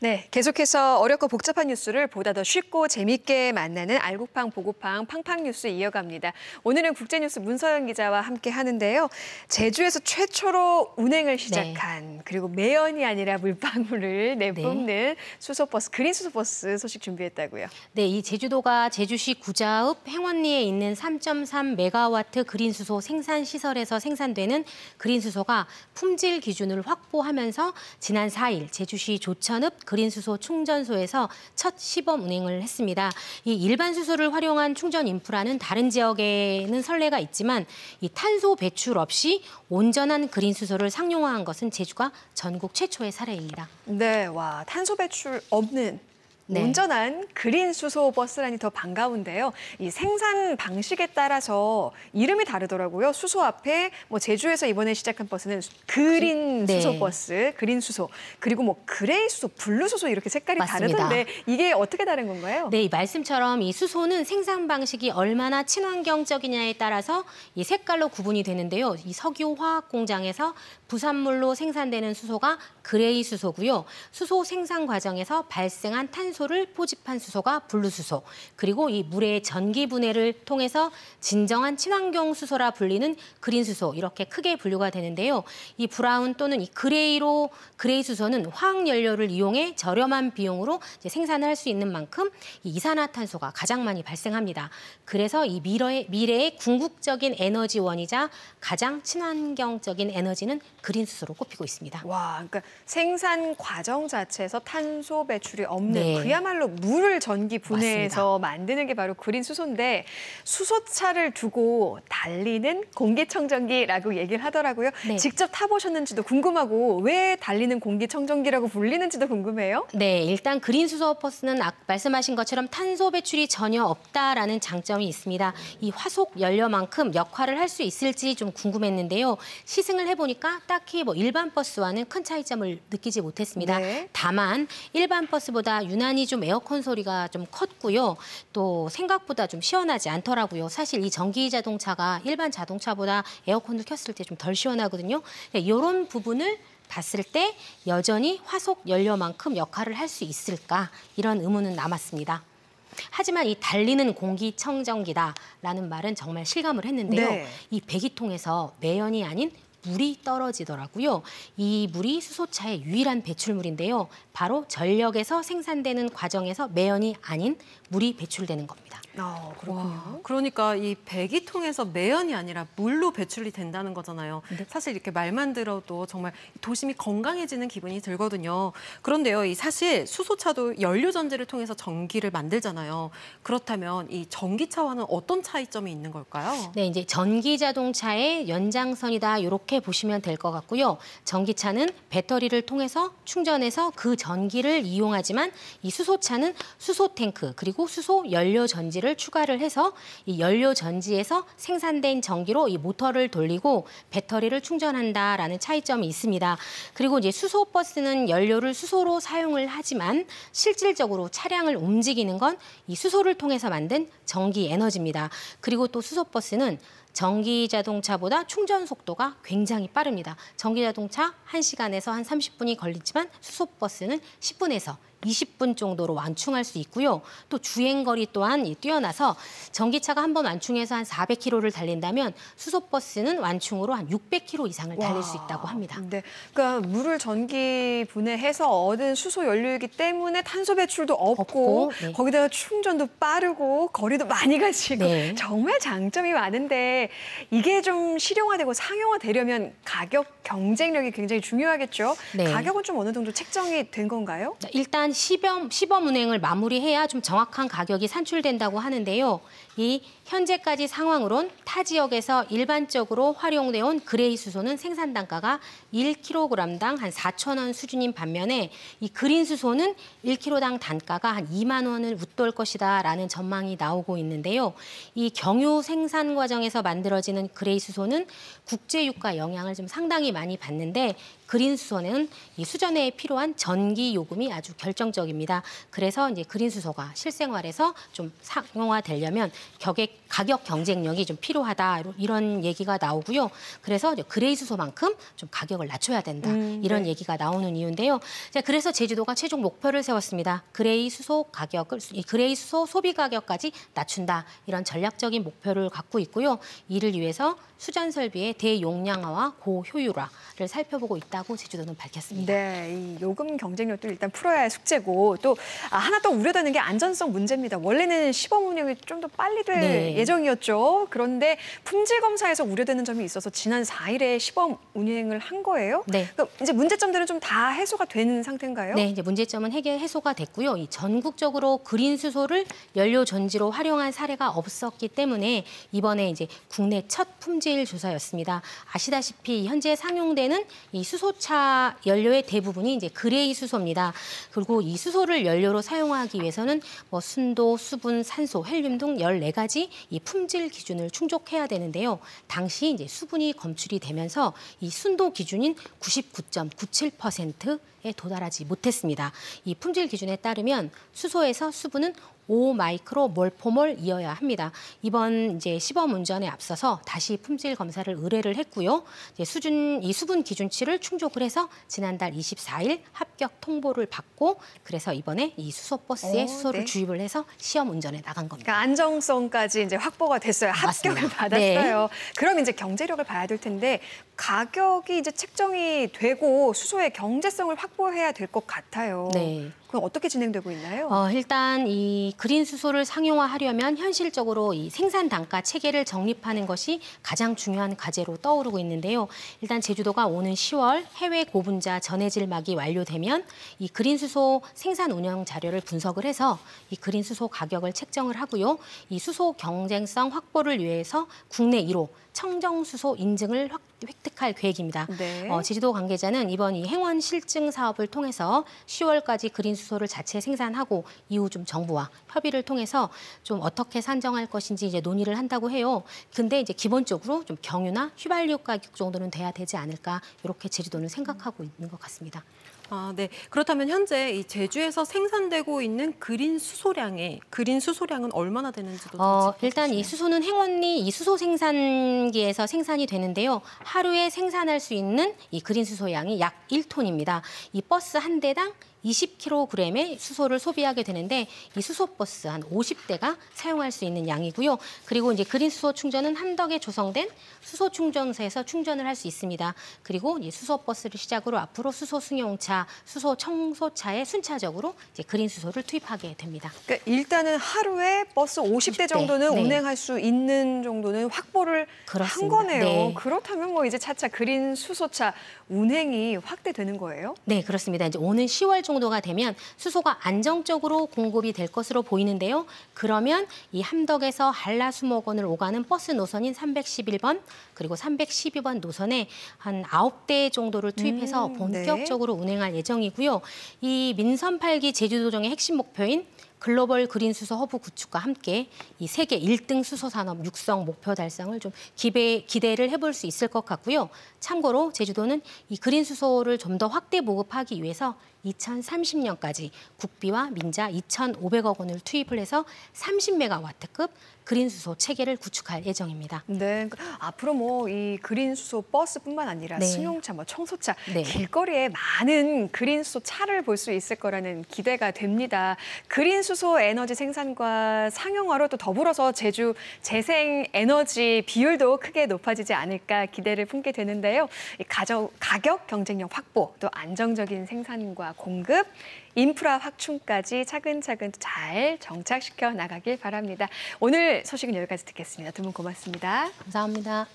네, 계속해서 어렵고 복잡한 뉴스를 보다 더 쉽고 재밌게 만나는 알고팡 보고팡 팡팡 뉴스 이어갑니다. 오늘은 국제뉴스 문서연 기자와 함께 하는데요. 제주에서 최초로 운행을 시작한 그리고 매연이 아니라 물방울을 내뿜는 수소버스, 그린 수소버스 소식 준비했다고요. 네, 이 제주도가 제주시 구자읍 행원리에 있는 3.3메가와트 그린 수소 생산 시설에서 생산되는 그린 수소가 품질 기준을 확보하면서 지난 4일 제주시 조천읍 그린 수소 충전소에서 첫 시범 운행을 했습니다. 이 일반 수소를 활용한 충전 인프라는 다른 지역에는 선례가 있지만 이 탄소 배출 없이 온전한 그린 수소를 상용화한 것은 제주가 전국 최초의 사례입니다. 네, 와, 탄소 배출 없는 온전한 그린 수소 버스라니 더 반가운데요. 이 생산 방식에 따라서 이름이 다르더라고요. 수소 앞에 제주에서 이번에 시작한 버스는 그린 수소 버스, 그린 수소, 그리고 그레이 수소, 블루 수소 이렇게 색깔이 맞습니다. 다르던데 이게 어떻게 다른 건가요? 네, 이 말씀처럼 이 수소는 생산 방식이 얼마나 친환경적이냐에 따라서 이 색깔로 구분이 되는데요. 이 석유 화학 공장에서 부산물로 생산되는 수소가 그레이 수소고요. 수소 생산 과정에서 발생한 탄소를 포집한 수소가 블루 수소, 그리고 이 물의 전기 분해를 통해서 진정한 친환경 수소라 불리는 그린 수소, 이렇게 크게 분류가 되는데요. 이 브라운 또는 이 그레이 수소는 화학 연료를 이용해 저렴한 비용으로 생산을 할 수 있는 만큼 이 이산화탄소가 가장 많이 발생합니다. 그래서 이 미래의 궁극적인 에너지원이자 가장 친환경적인 에너지는 그린 수소로 꼽히고 있습니다. 와, 그러니까 생산 과정 자체에서 탄소 배출이 없는 그야말로 물을 전기 분해해서 만드는 게 바로 그린 수소인데 수소차를 두고 달리는 공기청정기라고 얘기를 하더라고요. 직접 타보셨는지도 궁금하고 왜 달리는 공기청정기라고 불리는지도 궁금해요. 네, 일단 그린 수소 버스는 말씀하신 것처럼 탄소 배출이 전혀 없다라는 장점이 있습니다. 이 화석 연료만큼 역할을 할 수 있을지 좀 궁금했는데요. 시승을 해보니까 딱히 일반 버스와는 큰 차이점을 느끼지 못했습니다. 다만 일반 버스보다 유난히 좀 에어컨 소리가 좀 컸고요. 또 생각보다 좀 시원하지 않더라고요. 사실 이 전기 자동차가 일반 자동차보다 에어컨을 켰을 때 좀 덜 시원하거든요. 이런 부분을 봤을 때 여전히 화석 연료만큼 역할을 할 수 있을까? 이런 의문은 남았습니다. 하지만 이 달리는 공기청정기다라는 말은 정말 실감을 했는데요. 이 배기통에서 매연이 아닌 물이 떨어지더라고요. 이 물이 수소차의 유일한 배출물인데요. 바로 전력에서 생산되는 과정에서 매연이 아닌 물이 배출되는 겁니다. 그렇군요. 와, 그러니까 이 배기통에서 매연이 아니라 물로 배출이 된다는 거잖아요. 사실 이렇게 말만 들어도 정말 도심이 건강해지는 기분이 들거든요. 그런데요, 이 사실 수소차도 연료 전지를 통해서 전기를 만들잖아요. 그렇다면 이 전기차와는 어떤 차이점이 있는 걸까요? 네, 이제 전기 자동차의 연장선이다 이렇게 보시면 될 것 같고요. 전기차는 배터리를 통해서 충전해서 그 전기를 이용하지만 이 수소차는 수소 탱크 그리고 수소 연료 전지를 추가를 해서 이 연료 전지에서 생산된 전기로 이 모터를 돌리고 배터리를 충전한다라는 차이점이 있습니다. 그리고 이제 수소 버스는 연료를 수소로 사용을 하지만 실질적으로 차량을 움직이는 건 이 수소를 통해서 만든 전기 에너지입니다. 그리고 또 수소 버스는 전기 자동차보다 충전 속도가 굉장히 빠릅니다. 전기 자동차 1시간에서 한 30분이 걸리지만 수소 버스는 10분에서 20분 정도로 완충할 수 있고요. 또 주행거리 또한 뛰어나서 전기차가 한 번 완충해서 한 400km를 달린다면 수소버스는 완충으로 한 600km 이상을 달릴 수 있다고 합니다. 그러니까 물을 전기 분해해서 얻은 수소 연료이기 때문에 탄소 배출도 없고 거기다가 충전도 빠르고 거리도 많이 가시고 정말 장점이 많은데 이게 좀 실용화되고 상용화되려면 가격 경쟁력이 굉장히 중요하겠죠. 가격은 좀 어느 정도 책정이 된 건가요? 일단 시범 운행을 마무리해야 좀 정확한 가격이 산출된다고 하는데요. 이 현재까지 상황으론 타 지역에서 일반적으로 활용되어 온 그레이 수소는 생산 단가가 1kg당 한 4,000원 수준인 반면에 이 그린 수소는 1kg당 단가가 한 2만 원을 웃돌 것이다라는 전망이 나오고 있는데요. 이 경유 생산 과정에서 만들어지는 그레이 수소는 국제 유가 영향을 좀 상당히 많이 받는데 그린 수소는 이 수전에 필요한 전기 요금이 아주 결정적입니다. 그래서 이제 그린 수소가 실생활에서 좀 상용화되려면 가격 경쟁력이 좀 필요하다 이런 얘기가 나오고요. 그래서 그레이 수소만큼 좀 가격을 낮춰야 된다 이런 얘기가 나오는 이유인데요. 자, 그래서 제주도가 최종 목표를 세웠습니다. 그레이 수소 소비 가격까지 낮춘다 이런 전략적인 목표를 갖고 있고요. 이를 위해서 수전 설비의 대용량화와 고효율화를 살펴보고 있다고 제주도는 밝혔습니다. 네, 이 요금 경쟁력도 일단 풀어야 할 숙제고 또 하나 또 우려되는 게 안전성 문제입니다. 원래는 시범 운영이 좀 더 빨리 될 예정이었죠. 그런데 품질 검사에서 우려되는 점이 있어서 지난 4일에 시범 운행을 한 거예요. 네. 그러니까 이제 문제점들은 좀 다 해소가 된 상태인가요? 네, 이제 문제점은 해소가 됐고요. 이 전국적으로 그린 수소를 연료 전지로 활용한 사례가 없었기 때문에 이번에 이제 국내 첫 품질 조사였습니다. 아시다시피 현재 상용되는 이 수소차 연료의 대부분이 이제 그레이 수소입니다. 그리고 이 수소를 연료로 사용하기 위해서는 뭐 순도, 수분, 산소, 헬륨 등 14가지 이 품질 기준을 충족해야 되는데요. 당시 이제 수분이 검출이 되면서 이 순도 기준인 99.97%에 도달하지 못했습니다. 이 품질 기준에 따르면 수소에서 수분은 5마이크로몰포몰이어야 합니다. 이번 이제 시범 운전에 앞서서 다시 품질 검사를 의뢰를 했고요. 이제 이 수분 기준치를 충족을 해서 지난달 24일 합격 통보를 받고 그래서 이번에 이 수소 버스에 수소를 주입을 해서 시험 운전에 나간 겁니다. 그러니까 안정성까지 이제 확보가 됐어요. 합격을 맞습니다. 받았어요. 그럼 이제 경제력을 봐야 될 텐데 가격이 이제 책정이 되고 수소의 경제성을 확보해야 될 것 같아요. 네. 그럼 어떻게 진행되고 있나요? 일단 이 그린 수소를 상용화하려면 현실적으로 이 생산 단가 체계를 정립하는 것이 가장 중요한 과제로 떠오르고 있는데요. 일단 제주도가 오는 10월 해외 고분자 전해질막이 완료되면 이 그린 수소 생산 운영 자료를 분석을 해서 이 그린 수소 가격을 책정을 하고요. 이 수소 경쟁성 확보를 위해서 국내 1호 청정수소 인증을 획득할 계획입니다. 네. 제주도 관계자는 이번 이 행원 실증 사업을 통해서 10월까지 그린 수소를 자체 생산하고 이후 좀 정부와 협의를 통해서 좀 어떻게 산정할 것인지 이제 논의를 한다고 해요. 근데 이제 기본적으로 좀 경유나 휘발유 가격 정도는 돼야 되지 않을까 이렇게 제주도는 생각하고 있는 것 같습니다. 네. 그렇다면 현재 이 제주에서 생산되고 있는 그린 수소량은 얼마나 되는지도 일단 이 수소는 행원리 이 수소 생산기에서 생산이 되는데요. 하루에 생산할 수 있는 이 그린 수소 양이 약 1톤입니다. 이 버스 한 대당 20kg의 수소를 소비하게 되는데 이 수소 버스 한 50대가 사용할 수 있는 양이고요. 그리고 이제 그린 수소 충전은 함덕에 조성된 수소 충전소에서 충전을 할 수 있습니다. 그리고 이 수소 버스를 시작으로 앞으로 수소 승용차, 수소 청소차에 순차적으로 이제 그린 수소를 투입하게 됩니다. 그러니까 일단은 하루에 버스 50대 정도는 네. 운행할 수 있는 정도는 확보를 그렇습니다. 한 거네요. 네. 그렇다면 뭐 이제 차차 그린 수소차 운행이 확대되는 거예요? 네, 그렇습니다. 이제 오는 10월 정도가 되면 수소가 안정적으로 공급이 될 것으로 보이는데요. 그러면 이 함덕에서 한라수목원을 오가는 버스 노선인 311번 그리고 312번 노선에 한 9대 정도를 투입해서 본격적으로 운행할 예정이고요. 이 민선 8기 제주도정의 핵심 목표인 글로벌 그린 수소 허브 구축과 함께 이 세계 1등 수소 산업 육성 목표 달성을 좀 기대를 해볼 수 있을 것 같고요. 참고로 제주도는 이 그린 수소를 좀 더 확대 보급하기 위해서 2030년까지 국비와 민자 2,500억 원을 투입을 해서 30메가와트급 그린 수소 체계를 구축할 예정입니다. 네, 앞으로 뭐 이 그린 수소 버스뿐만 아니라 네. 승용차, 뭐 청소차, 네. 길거리에 많은 그린 수소 차를 볼 수 있을 거라는 기대가 됩니다. 그린 수소 에너지 생산과 상용화로 또 더불어서 제주 재생 에너지 비율도 크게 높아지지 않을까 기대를 품게 되는데요. 이 가격 경쟁력 확보, 또 안정적인 생산과 공급, 인프라 확충까지 차근차근 잘 정착시켜 나가길 바랍니다. 오늘 소식은 여기까지 듣겠습니다. 두 분 고맙습니다. 감사합니다.